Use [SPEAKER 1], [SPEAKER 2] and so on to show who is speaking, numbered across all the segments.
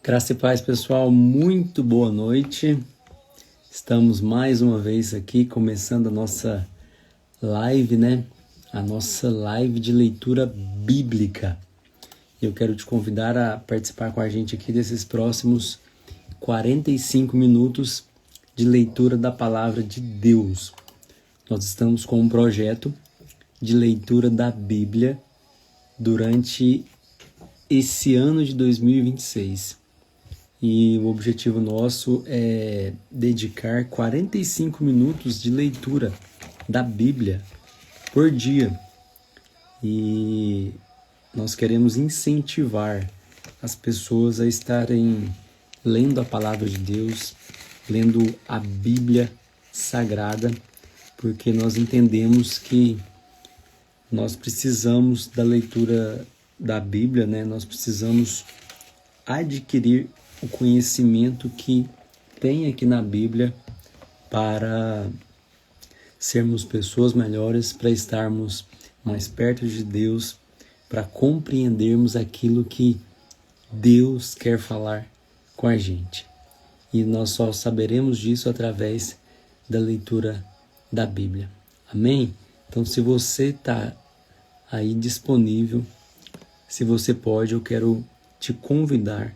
[SPEAKER 1] Graça e paz, pessoal, muito boa noite. Estamos mais uma vez aqui começando a nossa live, A nossa live de leitura bíblica. Eu quero te convidar a participar com a gente aqui desses próximos 45 minutos de leitura da palavra de Deus. Nós estamos com um projeto de leitura da Bíblia durante esse ano de 2026. E o objetivo nosso é dedicar 45 minutos de leitura da Bíblia por dia. E nós queremos incentivar as pessoas a estarem lendo a palavra de Deus, lendo a Bíblia Sagrada, porque nós entendemos que nós precisamos da leitura da Bíblia, Nós precisamos adquirir o conhecimento que tem aqui na Bíblia para sermos pessoas melhores, para estarmos mais perto de Deus, para compreendermos aquilo que Deus quer falar com a gente. E nós só saberemos disso através da leitura da Bíblia. Amém? Então, se você está aí disponível, se você pode, eu quero te convidar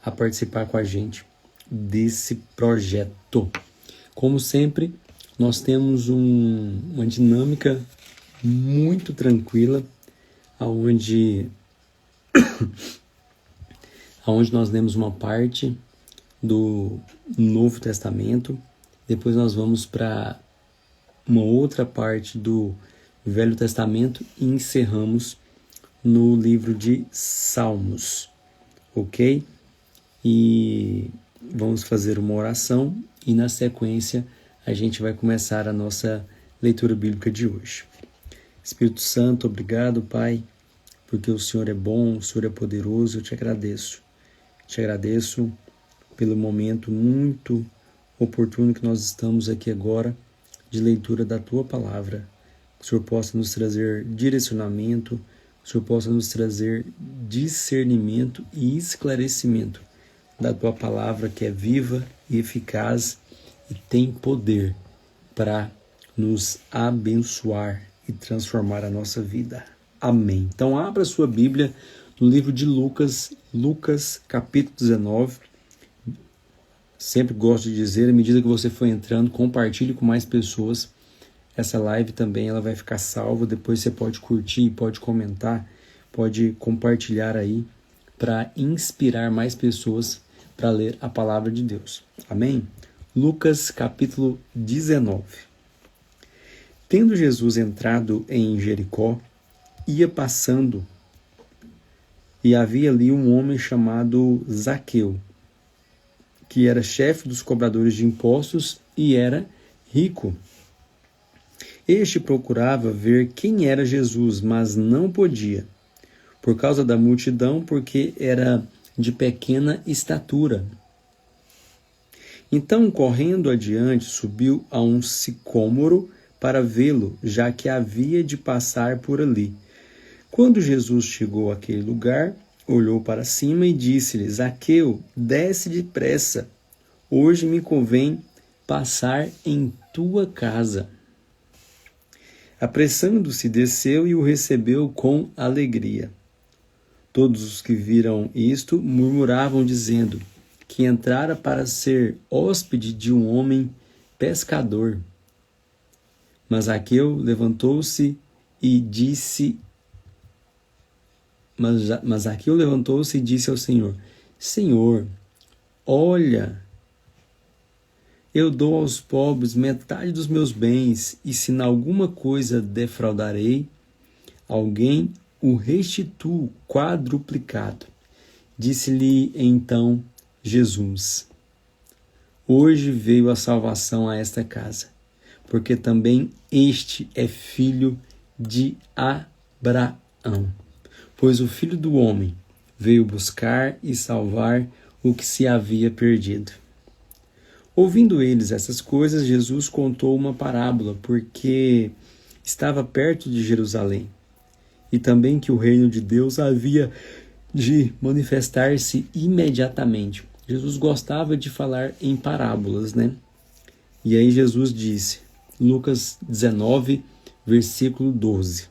[SPEAKER 1] a participar com a gente desse projeto. Como sempre, nós temos uma dinâmica muito tranquila, onde nós lemos uma parte do Novo Testamento, depois nós vamos para uma outra parte do Velho Testamento e encerramos no livro de Salmos, ok? E vamos fazer uma oração e na sequência a gente vai começar a nossa leitura bíblica de hoje. Espírito Santo, obrigado, Pai, porque o Senhor é bom, o Senhor é poderoso, eu te agradeço. Te agradeço pelo momento muito oportuno que nós estamos aqui agora de leitura da Tua Palavra. Que o Senhor possa nos trazer direcionamento, que o Senhor possa nos trazer discernimento e esclarecimento da Tua Palavra, que é viva e eficaz e tem poder para nos abençoar e transformar a nossa vida. Amém. Então abra sua Bíblia no livro de Lucas capítulo 19. Sempre gosto de dizer, à medida que você for entrando, compartilhe com mais pessoas. Essa live também ela vai ficar salva, depois você pode curtir, pode comentar, pode compartilhar aí para inspirar mais pessoas para ler a palavra de Deus. Amém? Lucas capítulo 19. Tendo Jesus entrado em Jericó, ia passando, e havia ali um homem chamado Zaqueu, que era chefe dos cobradores de impostos e era rico. Este procurava ver quem era Jesus, mas não podia, por causa da multidão, porque era de pequena estatura. Então, correndo adiante, subiu a um sicômoro para vê-lo, já que havia de passar por ali. Quando Jesus chegou àquele lugar, olhou para cima e disse-lhe: Zaqueu, desce depressa, hoje me convém passar em tua casa. Apressando-se, desceu e o recebeu com alegria. Todos os que viram isto murmuravam, dizendo que entrara para ser hóspede de um homem pescador. Mas Zaqueu levantou-se e disse ao Senhor: Senhor, olha, eu dou aos pobres metade dos meus bens, e se em alguma coisa defraudarei alguém, o restituo quadruplicado. Disse-lhe então Jesus: Hoje veio a salvação a esta casa, porque também este é filho de Abraão. Pois o Filho do Homem veio buscar e salvar o que se havia perdido. Ouvindo eles essas coisas, Jesus contou uma parábola, porque estava perto de Jerusalém, e também que o reino de Deus havia de manifestar-se imediatamente. Jesus gostava de falar em parábolas, né? E aí Jesus disse, Lucas 19, versículo 12.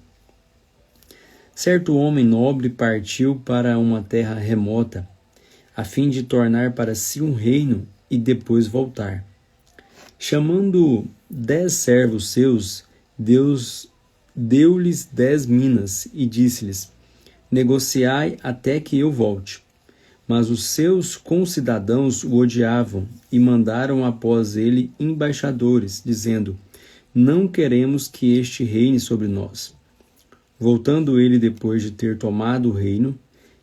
[SPEAKER 1] Certo homem nobre partiu para uma terra remota, a fim de tornar para si um reino e depois voltar. Chamando 10 servos seus, Deus deu-lhes 10 minas e disse-lhes, negociai até que eu volte. Mas os seus concidadãos o odiavam e mandaram após ele embaixadores, dizendo, não queremos que este reine sobre nós. Voltando ele depois de ter tomado o reino,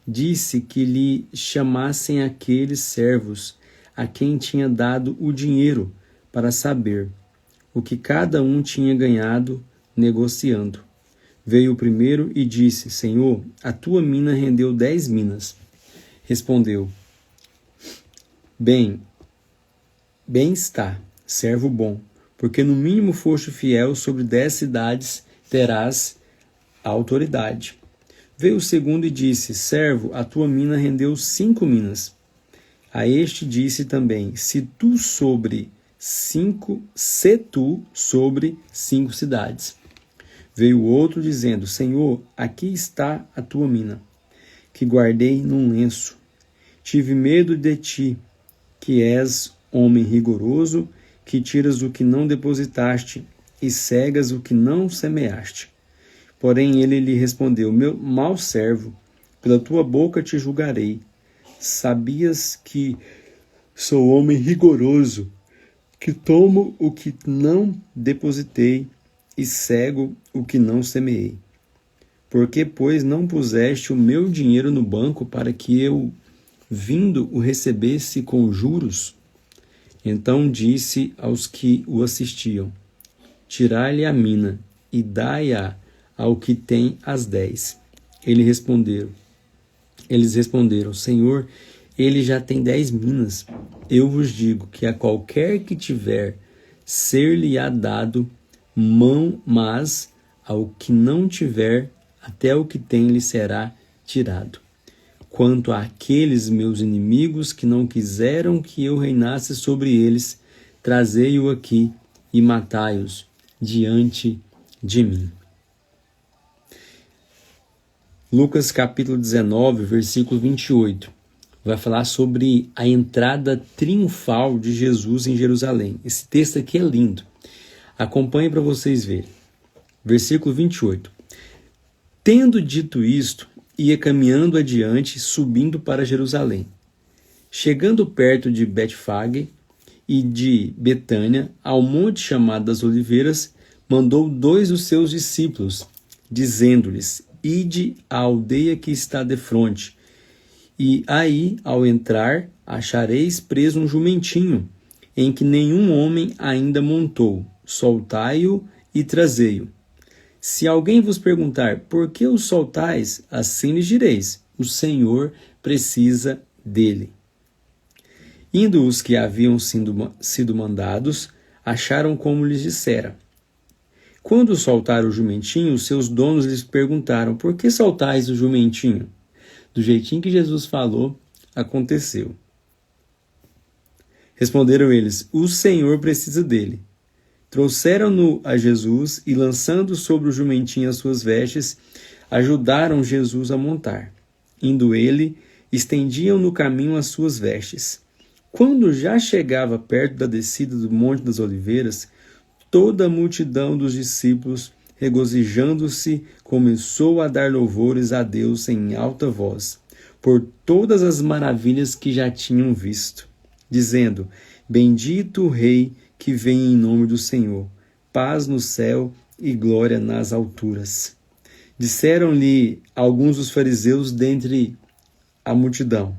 [SPEAKER 1] disse que lhe chamassem aqueles servos a quem tinha dado o dinheiro para saber o que cada um tinha ganhado negociando. Veio o primeiro e disse, Senhor, a tua mina rendeu 10 minas. Respondeu, bem está, servo bom, porque no mínimo foste fiel sobre 10 cidades, terás autoridade. Veio o segundo e disse, servo, a tua mina rendeu 5 minas. A este disse também, se tu sobre 5 cidades. Veio o outro dizendo, Senhor, aqui está a tua mina, que guardei num lenço. Tive medo de ti, que és homem rigoroso, que tiras o que não depositaste e cegas o que não semeaste. Porém ele lhe respondeu, meu mau servo, pela tua boca te julgarei. Sabias que sou homem rigoroso, que tomo o que não depositei e cego o que não semeei. Por que, pois, não puseste o meu dinheiro no banco para que eu, vindo, o recebesse com juros? Então disse aos que o assistiam, tirai-lhe a mina e dai-a ao que tem as 10. Eles responderam, Senhor, ele já tem 10 minas. Eu vos digo que a qualquer que tiver, ser-lhe-á dado mão, mas ao que não tiver, até o que tem lhe será tirado. Quanto àqueles meus inimigos que não quiseram que eu reinasse sobre eles, trazei-o aqui e matai-os diante de mim. Lucas capítulo 19, versículo 28, vai falar sobre a entrada triunfal de Jesus em Jerusalém. Esse texto aqui é lindo. Acompanhe para vocês verem. Versículo 28. Tendo dito isto, ia caminhando adiante, subindo para Jerusalém. Chegando perto de Betfage e de Betânia, ao monte chamado das Oliveiras, mandou 2 dos seus discípulos, dizendo-lhes, ide à aldeia que está defronte, e aí, ao entrar, achareis preso um jumentinho, em que nenhum homem ainda montou. Soltai-o e trazei-o. Se alguém vos perguntar, por que o soltais? Assim lhes direis, o Senhor precisa dele. Indo os que haviam sido mandados, acharam como lhes dissera. Quando soltaram o jumentinho, seus donos lhes perguntaram, por que soltais o jumentinho? Do jeitinho que Jesus falou, aconteceu. Responderam eles, o Senhor precisa dele. Trouxeram-no a Jesus e, lançando sobre o jumentinho as suas vestes, ajudaram Jesus a montar. Indo ele, estendiam no caminho as suas vestes. Quando já chegava perto da descida do Monte das Oliveiras, toda a multidão dos discípulos, regozijando-se, começou a dar louvores a Deus em alta voz, por todas as maravilhas que já tinham visto, dizendo, bendito o Rei que vem em nome do Senhor, paz no céu e glória nas alturas. Disseram-lhe alguns dos fariseus dentre a multidão,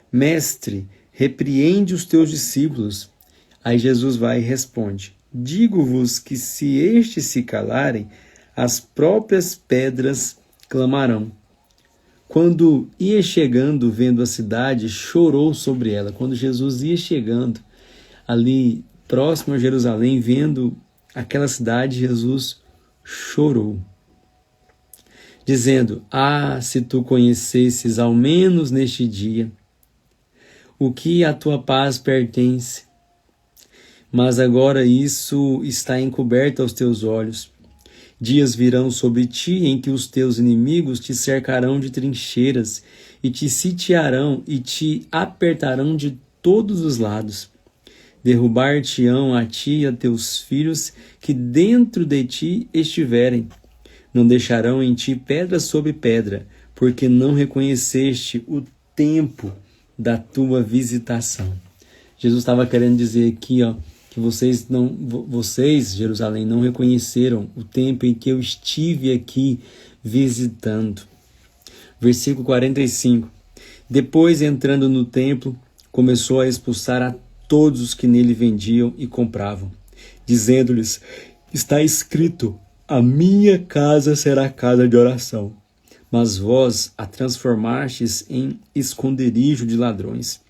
[SPEAKER 1] Mestre, repreende os teus discípulos. Aí Jesus vai e responde, digo-vos que se estes se calarem, as próprias pedras clamarão. Quando ia chegando, vendo a cidade, chorou sobre ela. Quando Jesus ia chegando ali próximo a Jerusalém, vendo aquela cidade, Jesus chorou. dizendo: Ah, se tu conhecesses ao menos neste dia o que à tua paz pertence. Mas agora isso está encoberto aos teus olhos. Dias virão sobre ti em que os teus inimigos te cercarão de trincheiras e te sitiarão e te apertarão de todos os lados. Derrubar-te-ão a ti e a teus filhos que dentro de ti estiverem. Não deixarão em ti pedra sobre pedra, porque não reconheceste o tempo da tua visitação. Jesus estava querendo dizer aqui, que vocês, Jerusalém, não reconheceram o tempo em que eu estive aqui visitando. Versículo 45. Depois, entrando no templo, começou a expulsar a todos os que nele vendiam e compravam, dizendo-lhes: está escrito, a minha casa será casa de oração, mas vós a transformastes em esconderijo de ladrões.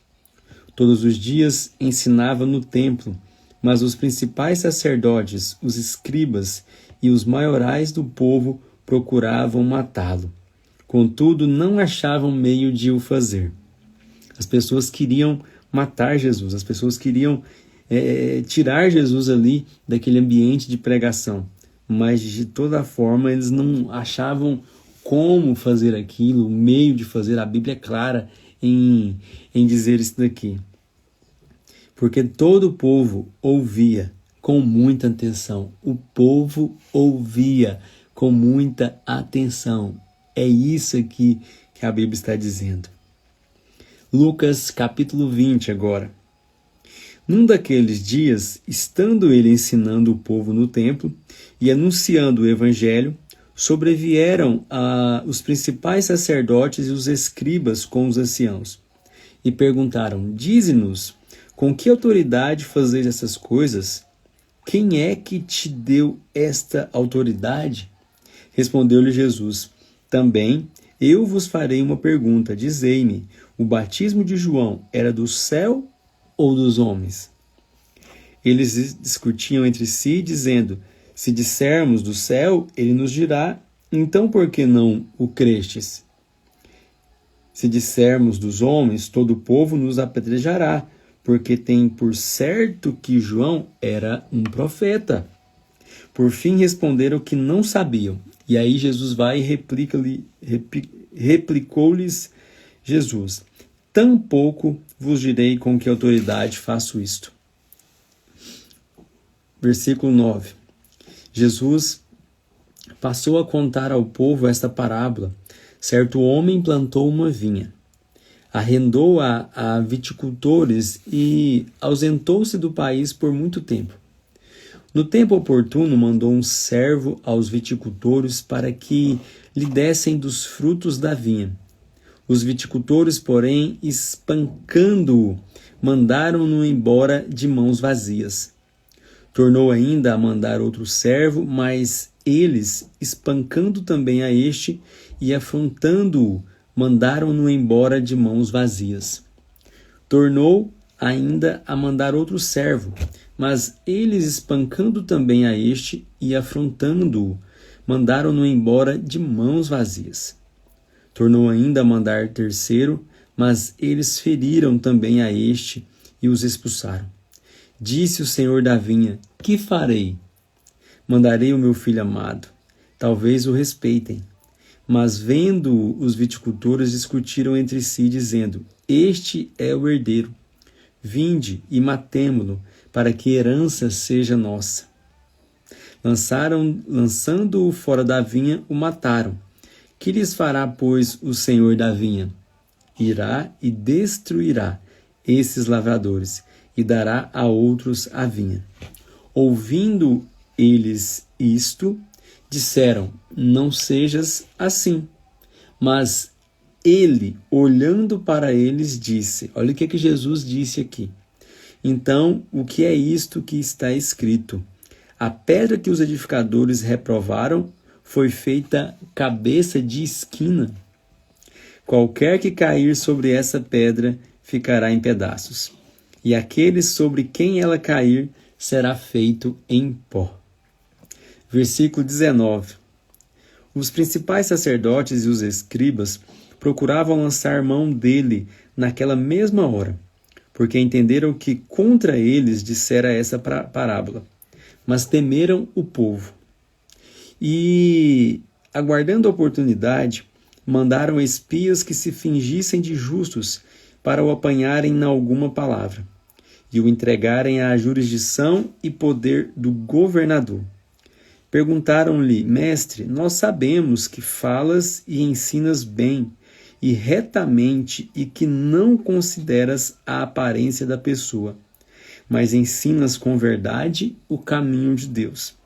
[SPEAKER 1] Todos os dias ensinava no templo, mas os principais sacerdotes, os escribas e os maiorais do povo procuravam matá-lo. Contudo, não achavam meio de o fazer. As pessoas queriam matar Jesus, as pessoas queriam tirar Jesus ali daquele ambiente de pregação, mas de toda forma eles não achavam como fazer aquilo, o meio de fazer. A Bíblia é clara em dizer isso daqui. Porque todo o povo ouvia com muita atenção. O povo ouvia com muita atenção. É isso aqui que a Bíblia está dizendo. Lucas capítulo 20 agora. Num daqueles dias, estando ele ensinando o povo no templo e anunciando o evangelho, sobrevieram os principais sacerdotes e os escribas com os anciãos e perguntaram: dize-nos, com que autoridade fazeis essas coisas? Quem é que te deu esta autoridade? Respondeu-lhe Jesus: também eu vos farei uma pergunta, dizei-me, o batismo de João era do céu ou dos homens? Eles discutiam entre si, dizendo: se dissermos do céu, ele nos dirá, então por que não o crestes? Se dissermos dos homens, todo o povo nos apedrejará, porque tem por certo que João era um profeta. Por fim responderam que não sabiam. E aí Jesus vai e replicou-lhes Jesus: tampouco vos direi com que autoridade faço isto. Versículo 9. Jesus passou a contar ao povo esta parábola. Certo homem plantou uma vinha, arrendou-a a viticultores e ausentou-se do país por muito tempo. No tempo oportuno, mandou um servo aos viticultores para que lhe dessem dos frutos da vinha. Os viticultores, porém, espancando-o, mandaram-no embora de mãos vazias. Tornou ainda a mandar outro servo, mas eles, espancando também a este e afrontando-o, mandaram-no embora de mãos vazias. Tornou ainda a mandar outro servo, mas eles, espancando também a este e afrontando-o, mandaram-no embora de mãos vazias. Tornou ainda a mandar terceiro, mas eles feriram também a este e os expulsaram. Disse o Senhor da vinha: que farei? Mandarei o meu filho amado, talvez o respeitem. Mas vendo os viticultores, discutiram entre si, dizendo: este é o herdeiro. Vinde e matemo-lo, para que a herança seja nossa. Lançando-o fora da vinha, o mataram. Que lhes fará, pois, o Senhor da vinha? Irá e destruirá esses lavradores, e dará a outros a vinha. Ouvindo eles isto, disseram: não sejas assim. Mas ele, olhando para eles, disse: olha o que Jesus disse aqui. Então, o que é isto que está escrito? A pedra que os edificadores reprovaram foi feita cabeça de esquina. Qualquer que cair sobre essa pedra ficará em pedaços, e aquele sobre quem ela cair será feito em pó. Versículo 19. Os principais sacerdotes e os escribas procuravam lançar mão dele naquela mesma hora, porque entenderam que contra eles dissera essa parábola, mas temeram o povo. E, aguardando a oportunidade, mandaram espias que se fingissem de justos para o apanharem em alguma palavra e o entregarem à jurisdição e poder do governador. Perguntaram-lhe: Mestre, nós sabemos que falas e ensinas bem e retamente e que não consideras a aparência da pessoa, mas ensinas com verdade o caminho de Deus.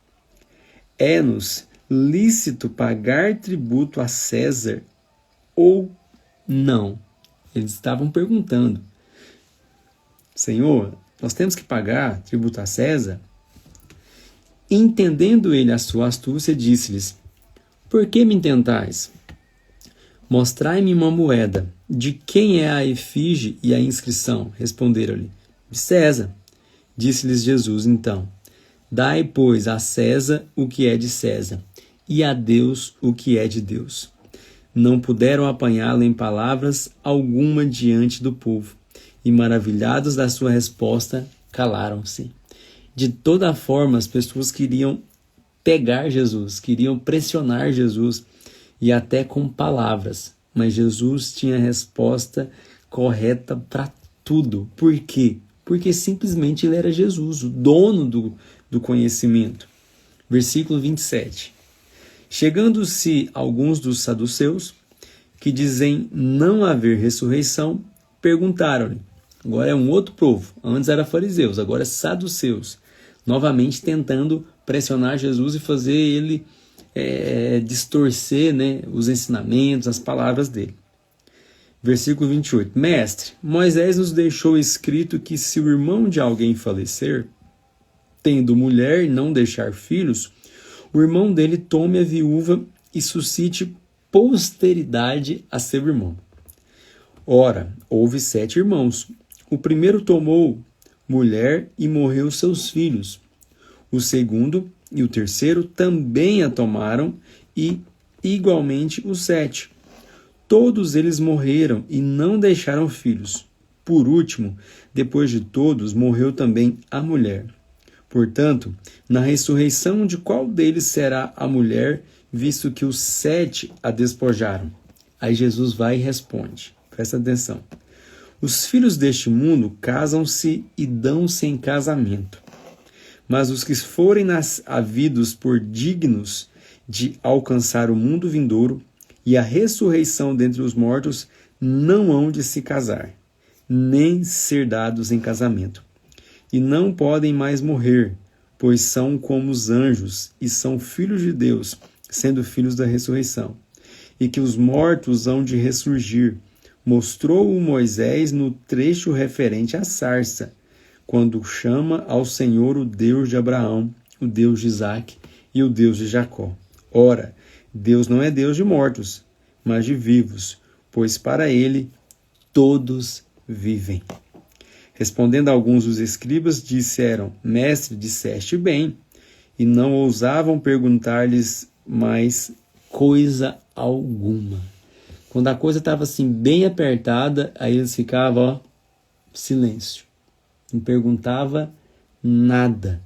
[SPEAKER 1] É-nos lícito pagar tributo a César ou não? Eles estavam perguntando: Senhor, nós temos que pagar tributo a César? Entendendo ele a sua astúcia, disse-lhes: Por que me tentais? Mostrai-me uma moeda. De quem é a efígie e a inscrição? Responderam-lhe: De César. Disse-lhes Jesus então: Dai, pois, a César o que é de César, e a Deus o que é de Deus. Não puderam apanhá-lo em palavras alguma diante do povo, e maravilhados da sua resposta, calaram-se. De toda forma, as pessoas queriam pegar Jesus, queriam pressionar Jesus, e até com palavras. Mas Jesus tinha a resposta correta para tudo. Por quê? Porque simplesmente ele era Jesus, o dono do conhecimento. Versículo 27. Chegando-se alguns dos saduceus, que dizem não haver ressurreição, perguntaram-lhe. Agora é um outro povo. Antes era fariseus, agora é saduceus. Novamente tentando pressionar Jesus e fazer ele distorcer, os ensinamentos, as palavras dele. Versículo 28. Mestre, Moisés nos deixou escrito que se o irmão de alguém falecer, tendo mulher e não deixar filhos, o irmão dele tome a viúva e suscite posteridade a seu irmão. Ora, houve 7 irmãos. O primeiro tomou mulher e morreu seus filhos. O segundo e o terceiro também a tomaram e, igualmente, os 7. Todos eles morreram e não deixaram filhos. Por último, depois de todos, morreu também a mulher. Portanto, na ressurreição de qual deles será a mulher, visto que os 7 a despojaram? Aí Jesus vai e responde. Presta atenção. Os filhos deste mundo casam-se e dão-se em casamento. Mas os que forem havidos por dignos de alcançar o mundo vindouro e a ressurreição dentre os mortos não hão de se casar, nem ser dados em casamento. E não podem mais morrer, pois são como os anjos e são filhos de Deus, sendo filhos da ressurreição. E que os mortos hão de ressurgir, mostrou-o Moisés no trecho referente à sarça, quando chama ao Senhor o Deus de Abraão, o Deus de Isaque e o Deus de Jacó. Ora, Deus não é Deus de mortos, mas de vivos, pois para ele todos vivem. Respondendo alguns dos escribas, disseram: Mestre, disseste bem, e não ousavam perguntar-lhes mais coisa alguma. Quando a coisa estava assim bem apertada, aí eles ficavam, silêncio. Não perguntava nada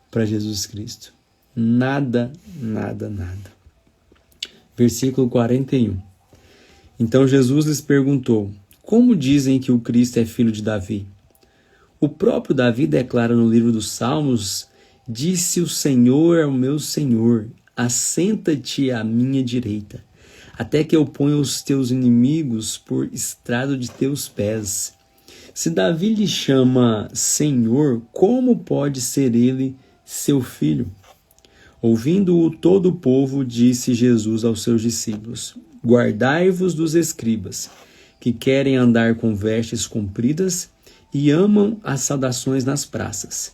[SPEAKER 1] para Jesus Cristo. Nada, nada, nada. Versículo 41. Então Jesus lhes perguntou: Como dizem que o Cristo é filho de Davi? O próprio Davi declara no livro dos Salmos: Disse o Senhor ao meu Senhor: Assenta-te à minha direita, até que eu ponha os teus inimigos por estrado de teus pés. Se Davi lhe chama Senhor, como pode ser ele seu filho? Ouvindo-o todo o povo, disse Jesus aos seus discípulos: Guardai-vos dos escribas, que querem andar com vestes compridas e amam as saudações nas praças,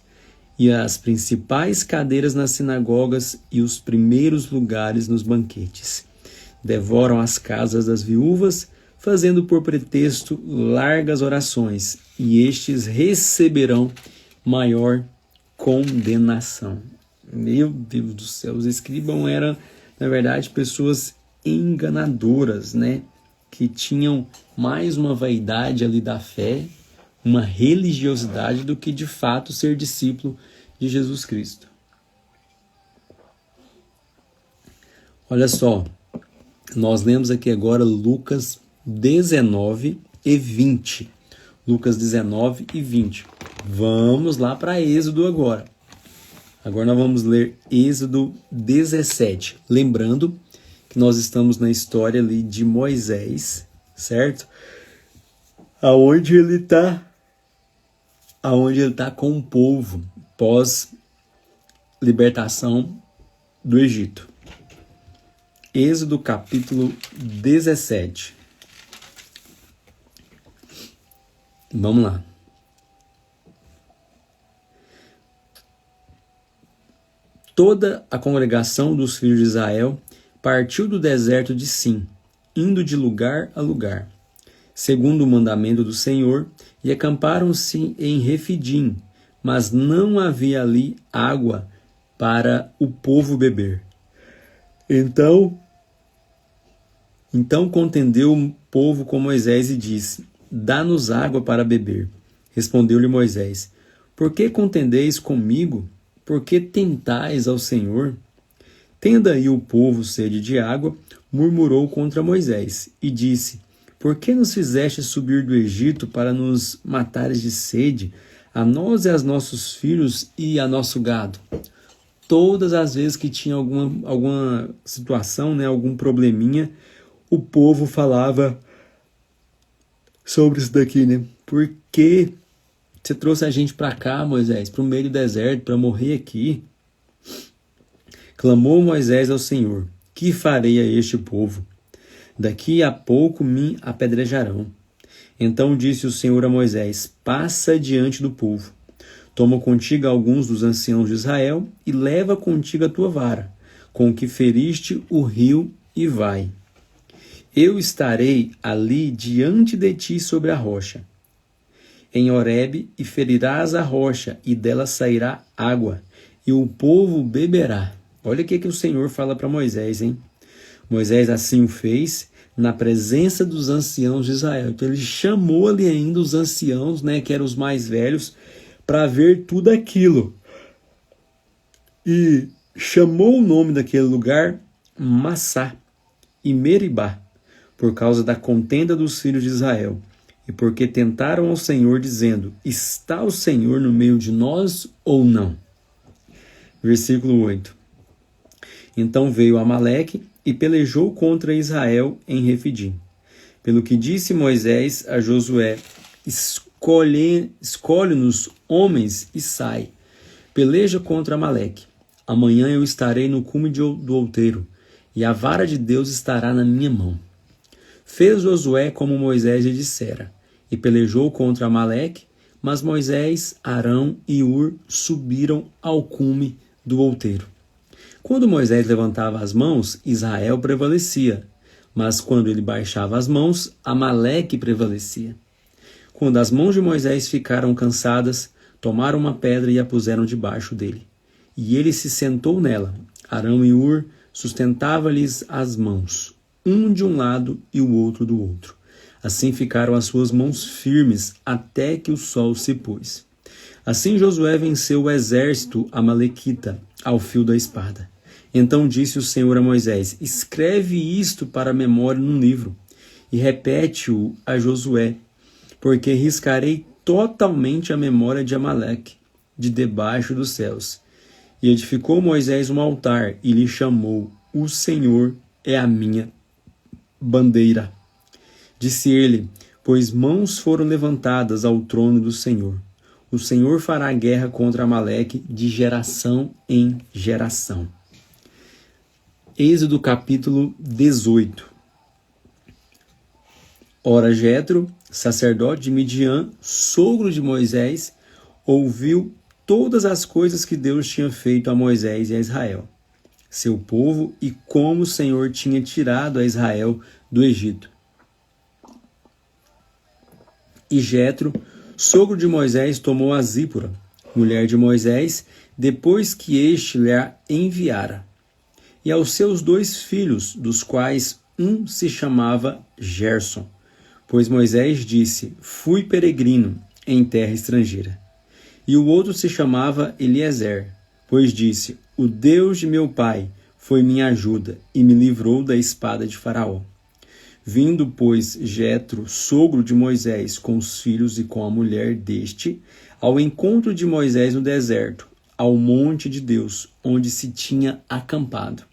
[SPEAKER 1] e as principais cadeiras nas sinagogas e os primeiros lugares nos banquetes. Devoram as casas das viúvas, fazendo por pretexto largas orações, e estes receberão maior condenação. Meu Deus do céu, os escribas na verdade, pessoas enganadoras, né? Que tinham mais uma vaidade ali da fé, uma religiosidade, do que de fato ser discípulo de Jesus Cristo. Olha só, nós lemos aqui agora Lucas 19 e 20. Lucas 19 e 20. Vamos lá para Êxodo agora. Agora nós vamos ler Êxodo 17. Lembrando que nós estamos na história ali de Moisés, certo? Aonde ele está com o povo pós libertação do Egito. Êxodo capítulo 17. Vamos lá. Toda a congregação dos filhos de Israel partiu do deserto de Sim, indo de lugar a lugar, segundo o mandamento do Senhor, e acamparam-se em Refidim, mas não havia ali água para o povo beber. Então contendeu o povo com Moisés e disse: dá-nos água para beber. Respondeu-lhe Moisés: por que contendeis comigo? Por que tentais ao Senhor? Tendo aí o povo sede de água, murmurou contra Moisés e disse: por que nos fizeste subir do Egito para nos matares de sede, a nós e aos nossos filhos e a nosso gado? Todas as vezes que tinha alguma situação, né, algum probleminha, o povo falava sobre isso daqui, né? Por que você trouxe a gente para cá, Moisés, para o meio do deserto, para morrer aqui? Clamou Moisés ao Senhor: que farei a este povo? Daqui a pouco me apedrejarão. Então disse o Senhor a Moisés: passa diante do povo. Toma contigo alguns dos anciãos de Israel e leva contigo a tua vara, com que feriste o rio, e vai. Eu estarei ali diante de ti sobre a rocha, em Horebe, e ferirás a rocha, e dela sairá água, e o povo beberá. Olha o que o Senhor fala para Moisés, hein? Moisés assim o fez na presença dos anciãos de Israel. Então ele chamou ali ainda os anciãos, né, que eram os mais velhos, para ver tudo aquilo. E chamou o nome daquele lugar Massá e Meribá, por causa da contenda dos filhos de Israel, e porque tentaram ao Senhor, dizendo: está o Senhor no meio de nós ou não? Versículo 8. Então veio Amaleque e pelejou contra Israel em Refidim. Pelo que disse Moisés a Josué: escolhe-nos homens e sai. Peleja contra Amaleque. Amanhã eu estarei no cume do outeiro, e a vara de Deus estará na minha mão. Fez Josué como Moisés lhe dissera, e pelejou contra Amaleque, mas Moisés, Arão e Ur subiram ao cume do outeiro. Quando Moisés levantava as mãos, Israel prevalecia, mas quando ele baixava as mãos, Amaleque prevalecia. Quando as mãos de Moisés ficaram cansadas, tomaram uma pedra e a puseram debaixo dele. E ele se sentou nela. Arão e Ur sustentavam-lhes as mãos, um de um lado e o outro do outro. Assim ficaram as suas mãos firmes até que o sol se pôs. Assim Josué venceu o exército amalequita ao fio da espada. Então disse o Senhor a Moisés: escreve isto para a memória num livro e repete-o a Josué, porque riscarei totalmente a memória de Amaleque de debaixo dos céus. E edificou Moisés um altar e lhe chamou: o Senhor é a minha bandeira. Disse ele: pois mãos foram levantadas ao trono do Senhor. O Senhor fará guerra contra Amaleque de geração em geração. Êxodo capítulo 18. Ora, Jetro, sacerdote de Midian, sogro de Moisés, ouviu todas as coisas que Deus tinha feito a Moisés e a Israel, seu povo, e como o Senhor tinha tirado a Israel do Egito. E Jetro, sogro de Moisés, tomou a Zípora, mulher de Moisés, depois que este lhe a enviara, e aos seus 2 filhos, dos quais um se chamava Gerson, pois Moisés disse: fui peregrino em terra estrangeira. E o outro se chamava Eliezer, pois disse: o Deus de meu pai foi minha ajuda e me livrou da espada de Faraó. Vindo, pois, Jetro, sogro de Moisés, com os filhos e com a mulher deste, ao encontro de Moisés no deserto, ao monte de Deus, onde se tinha acampado.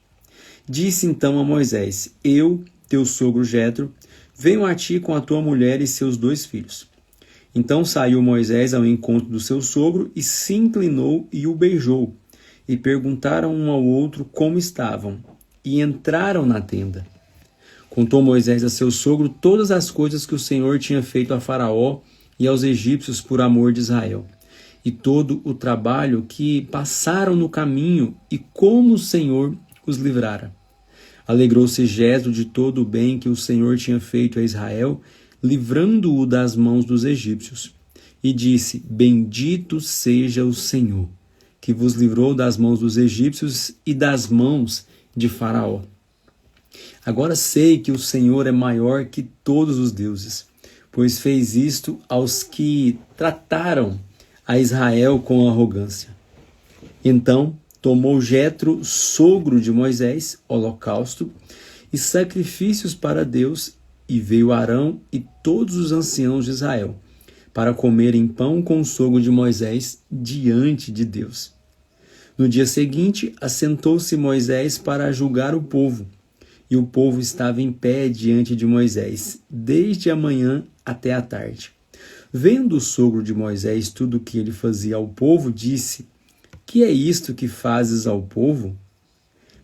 [SPEAKER 1] Disse então a Moisés: eu, teu sogro Jetro, venho a ti com a tua mulher e seus 2 filhos. Então saiu Moisés ao encontro do seu sogro e se inclinou e o beijou. E perguntaram um ao outro como estavam, e entraram na tenda. Contou Moisés a seu sogro todas as coisas que o Senhor tinha feito a Faraó e aos egípcios por amor de Israel, e todo o trabalho que passaram no caminho e como o Senhor os livrara. Alegrou-se Jetro de todo o bem que o Senhor tinha feito a Israel, livrando-o das mãos dos egípcios. E disse: bendito seja o Senhor, que vos livrou das mãos dos egípcios e das mãos de Faraó. Agora sei que o Senhor é maior que todos os deuses, pois fez isto aos que trataram a Israel com arrogância. Então tomou Jetro, sogro de Moisés, holocausto e sacrifícios para Deus, e veio Arão e todos os anciãos de Israel, para comerem pão com o sogro de Moisés diante de Deus. No dia seguinte, assentou-se Moisés para julgar o povo, e o povo estava em pé diante de Moisés, desde a manhã até a tarde. Vendo o sogro de Moisés tudo o que ele fazia ao povo, disse: que é isto que fazes ao povo?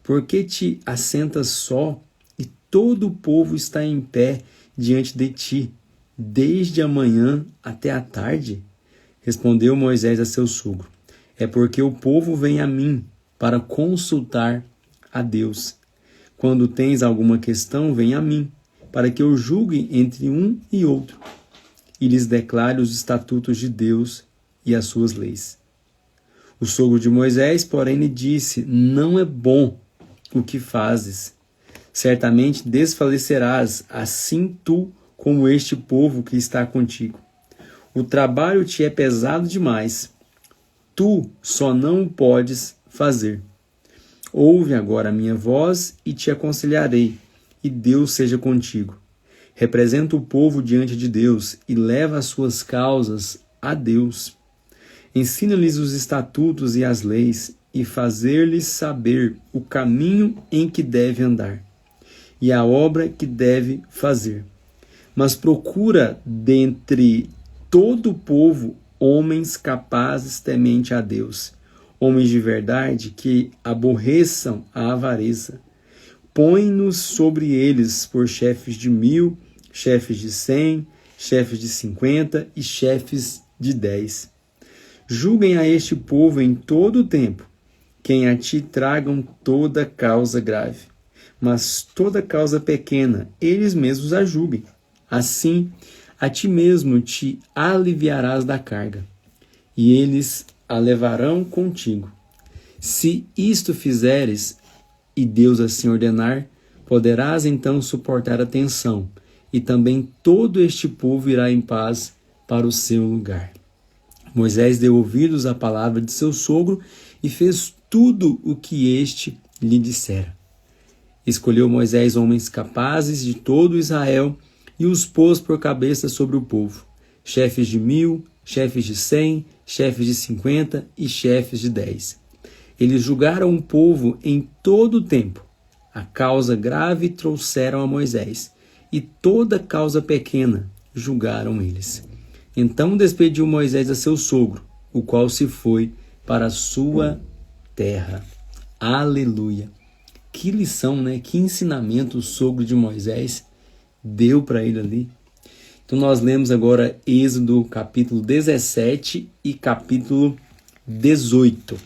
[SPEAKER 1] Por que te assentas só, e todo o povo está em pé diante de ti, desde a manhã até a tarde? Respondeu Moisés a seu sogro: é porque o povo vem a mim para consultar a Deus. Quando tens alguma questão, vem a mim, para que eu julgue entre um e outro, e lhes declare os estatutos de Deus e as suas leis. O sogro de Moisés, porém, lhe disse: não é bom o que fazes. Certamente desfalecerás, assim tu como este povo que está contigo. O trabalho te é pesado demais. Tu só não o podes fazer. Ouve agora a minha voz e te aconselharei, e Deus seja contigo. Representa o povo diante de Deus e leva as suas causas a Deus. Ensina-lhes os estatutos e as leis, e fazer-lhes saber o caminho em que deve andar, e a obra que deve fazer. Mas procura dentre todo o povo homens capazes temente a Deus, homens de verdade que aborreçam a avareza. Põe-nos sobre eles por chefes de 1000, chefes de 100, chefes de 50 e chefes de 10. Julguem a este povo em todo o tempo, quem a ti tragam toda causa grave, mas toda causa pequena, eles mesmos a julguem. Assim, a ti mesmo te aliviarás da carga, e eles a levarão contigo. Se isto fizeres, e Deus assim ordenar, poderás então suportar a tensão, e também todo este povo irá em paz para o seu lugar. Moisés deu ouvidos à palavra de seu sogro e fez tudo o que este lhe dissera. Escolheu Moisés homens capazes de todo Israel e os pôs por cabeça sobre o povo, chefes de 1000, chefes de 100, chefes de 50 e chefes de 10. Eles julgaram o povo em todo o tempo. A causa grave trouxeram a Moisés, e toda causa pequena julgaram eles. Então despediu Moisés a seu sogro, o qual se foi para a sua terra. Aleluia! Que lição, né? Que ensinamento o sogro de Moisés deu para ele ali. Então nós lemos agora Êxodo capítulo 17 e capítulo 18.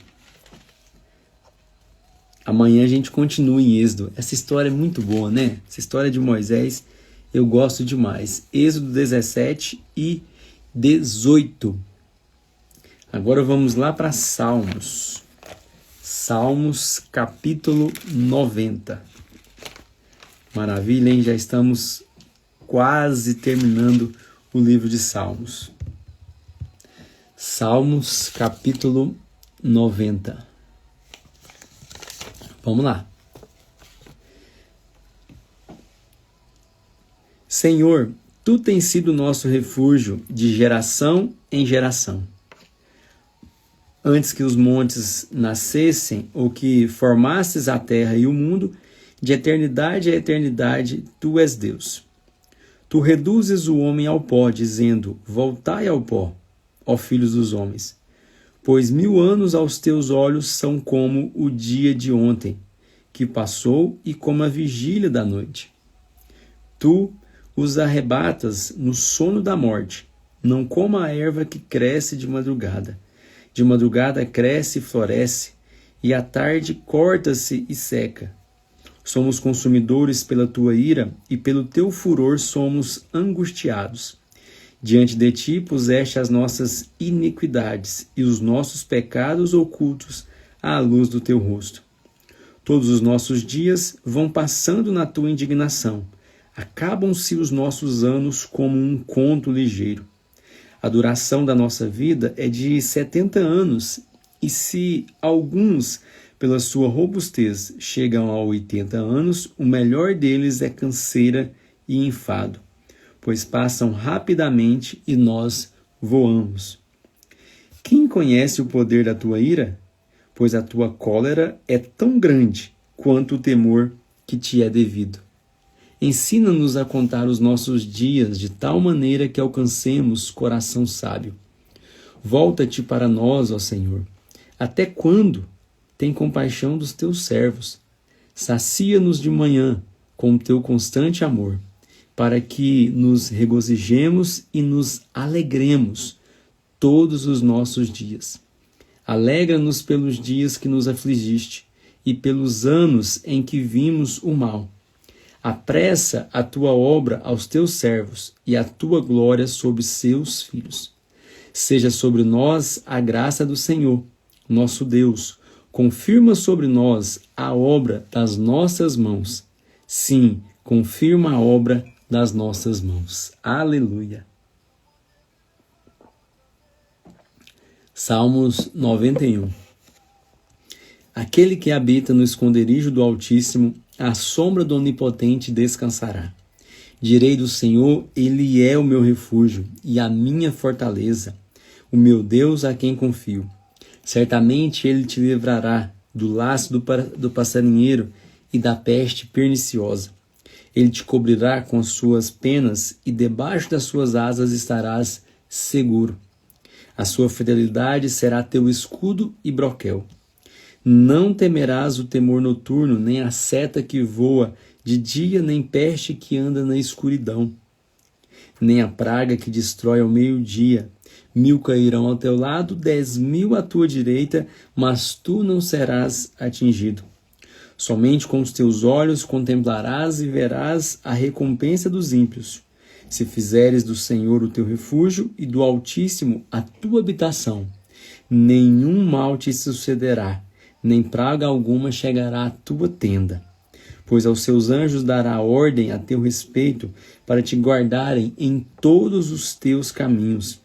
[SPEAKER 1] Amanhã a gente continua em Êxodo. Essa história é muito boa, né? Essa história de Moisés eu gosto demais. Êxodo 17 e 18. Agora vamos lá para Salmos. Salmos capítulo 90. Maravilha, hein? Já estamos quase terminando o livro de Salmos. Salmos capítulo 90. Vamos lá. Senhor, Tu tens sido nosso refúgio de geração em geração. Antes que os montes nascessem, ou que formasses a terra e o mundo, de eternidade a eternidade, Tu és Deus. Tu reduzes o homem ao pó, dizendo, voltai ao pó, ó filhos dos homens. Pois 1000 anos aos Teus olhos são como o dia de ontem, que passou, e como a vigília da noite. Tu os arrebatas no sono da morte, não como a erva que cresce de madrugada. De madrugada cresce e floresce, e à tarde corta-se e seca. Somos consumidores pela Tua ira, e pelo Teu furor somos angustiados. Diante de Ti puseste as nossas iniquidades, e os nossos pecados ocultos à luz do Teu rosto. Todos os nossos dias vão passando na Tua indignação. Acabam-se os nossos anos como um conto ligeiro. A duração da nossa vida é de 70 anos, e se alguns, pela sua robustez, chegam a 80 anos, o melhor deles é canseira e enfado, pois passam rapidamente e nós voamos. Quem conhece o poder da tua ira? Pois a tua cólera é tão grande quanto o temor que te é devido. Ensina-nos a contar os nossos dias de tal maneira que alcancemos coração sábio. Volta-te para nós, ó Senhor. Até quando? Tem compaixão dos teus servos. Sacia-nos de manhã com o teu constante amor, para que nos regozijemos e nos alegremos todos os nossos dias. Alegra-nos pelos dias que nos afligiste e pelos anos em que vimos o mal. Apressa a tua obra aos teus servos e a tua glória sobre seus filhos. Seja sobre nós a graça do Senhor, nosso Deus. Confirma sobre nós a obra das nossas mãos. Sim, confirma a obra das nossas mãos. Aleluia. Salmos 91. Aquele que habita no esconderijo do Altíssimo, à sombra do Onipotente descansará. Direi do Senhor, Ele é o meu refúgio e a minha fortaleza, o meu Deus a quem confio. Certamente Ele te livrará do laço do passarinheiro e da peste perniciosa. Ele te cobrirá com as suas penas e debaixo das suas asas estarás seguro. A sua fidelidade será teu escudo e broquel. Não temerás o temor noturno, nem a seta que voa de dia, nem peste que anda na escuridão, nem a praga que destrói ao meio-dia. 1000 cairão ao teu lado, 10.000 à tua direita, mas tu não serás atingido. Somente com os teus olhos contemplarás e verás a recompensa dos ímpios. Se fizeres do Senhor o teu refúgio e do Altíssimo a tua habitação, nenhum mal te sucederá, nem praga alguma chegará à tua tenda. Pois aos seus anjos dará ordem a teu respeito, para te guardarem em todos os teus caminhos.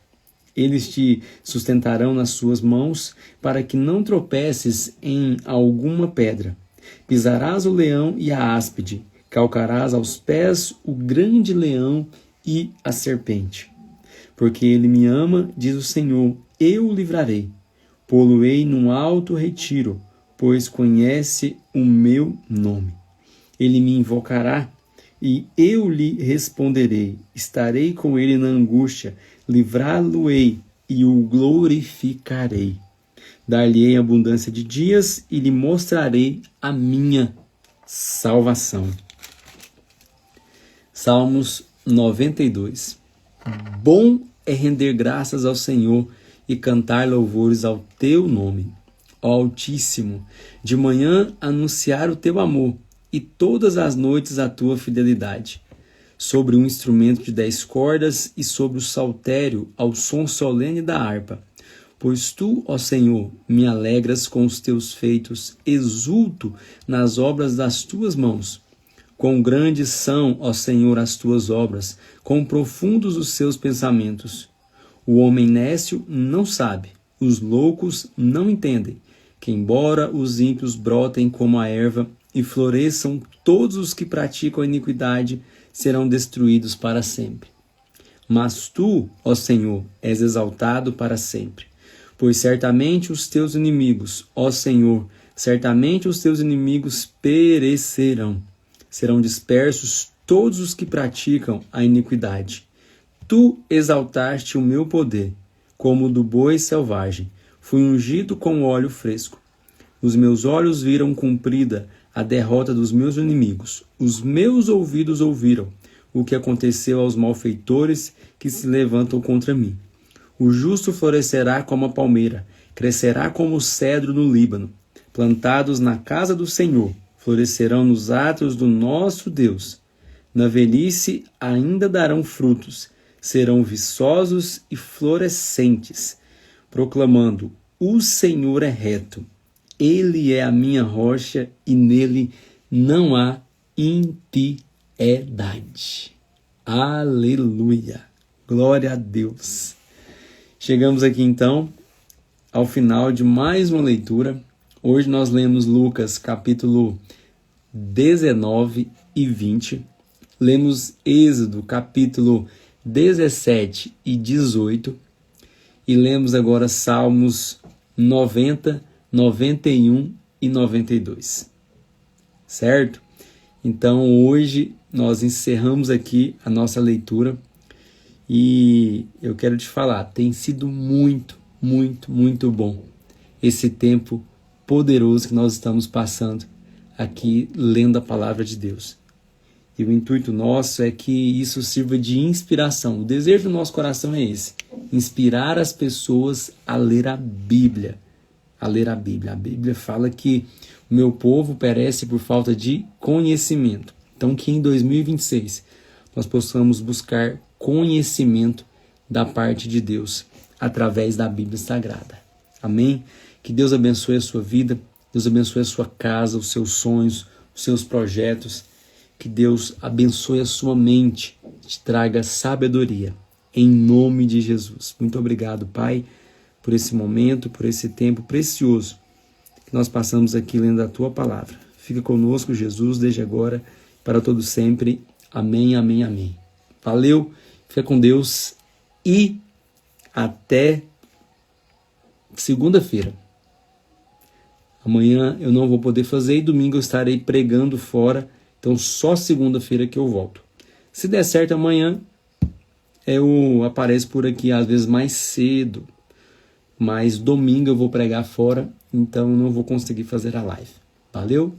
[SPEAKER 1] Eles te sustentarão nas suas mãos, para que não tropeces em alguma pedra. Pisarás o leão e a áspide, calcarás aos pés o grande leão e a serpente. Porque ele me ama, diz o Senhor, eu o livrarei. Pô-lo-ei num alto retiro, pois conhece o meu nome. Ele me invocará, e eu lhe responderei. Estarei com ele na angústia, livrá-lo-ei e o glorificarei. Dar-lhe-ei abundância de dias e lhe mostrarei a minha salvação. Salmos 92. Bom é render graças ao Senhor e cantar louvores ao teu nome, ó Altíssimo, de manhã anunciar o teu amor e todas as noites a tua fidelidade. Sobre um instrumento de 10 cordas e sobre o saltério ao som solene da harpa. Pois tu, ó Senhor, me alegras com os teus feitos, exulto nas obras das tuas mãos. Quão grandes são, ó Senhor, as tuas obras, quão profundos os seus pensamentos. O homem nécio não sabe, os loucos não entendem, que embora os ímpios brotem como a erva e floresçam, todos os que praticam a iniquidade serão destruídos para sempre. Mas tu, ó Senhor, és exaltado para sempre. Pois certamente os teus inimigos, ó Senhor, certamente os teus inimigos perecerão. Serão dispersos todos os que praticam a iniquidade. Tu exaltaste o meu poder, como o do boi selvagem. Fui ungido com óleo fresco. Os meus olhos viram cumprida a derrota dos meus inimigos. Os meus ouvidos ouviram o que aconteceu aos malfeitores que se levantam contra mim. O justo florescerá como a palmeira, crescerá como o cedro no Líbano. Plantados na casa do Senhor, florescerão nos átrios do nosso Deus. Na velhice ainda darão frutos, serão viçosos e florescentes, proclamando: o Senhor é reto, Ele é a minha rocha e nele não há impiedade. Aleluia! Glória a Deus! Chegamos aqui então ao final de mais uma leitura. Hoje nós lemos Lucas capítulo 19 e 20. Lemos Êxodo capítulo 17 e 18. E lemos agora Salmos 90, 91 e 92. Certo? Então hoje nós encerramos aqui a nossa leitura. E eu quero te falar, tem sido muito, muito, muito bom esse tempo poderoso que nós estamos passando aqui lendo a palavra de Deus. E o intuito nosso é que isso sirva de inspiração. O desejo do nosso coração é esse: inspirar as pessoas a ler a Bíblia. A ler a Bíblia. A Bíblia fala que o meu povo perece por falta de conhecimento. Então que em 2026 nós possamos buscar conhecimento da parte de Deus através da Bíblia Sagrada. Amém? Que Deus abençoe a sua vida, Deus abençoe a sua casa, os seus sonhos, os seus projetos. Que Deus abençoe a sua mente, te traga sabedoria, em nome de Jesus. Muito obrigado, Pai, por esse momento, por esse tempo precioso que nós passamos aqui lendo a Tua Palavra. Fica conosco, Jesus, desde agora, para todo sempre. Amém, amém, amém. Valeu, fica com Deus e até segunda-feira. Amanhã eu não vou poder fazer e domingo eu estarei pregando fora, então só segunda-feira que eu volto. Se der certo amanhã, eu apareço por aqui às vezes mais cedo, mas domingo eu vou pregar fora, então não vou conseguir fazer a live. Valeu?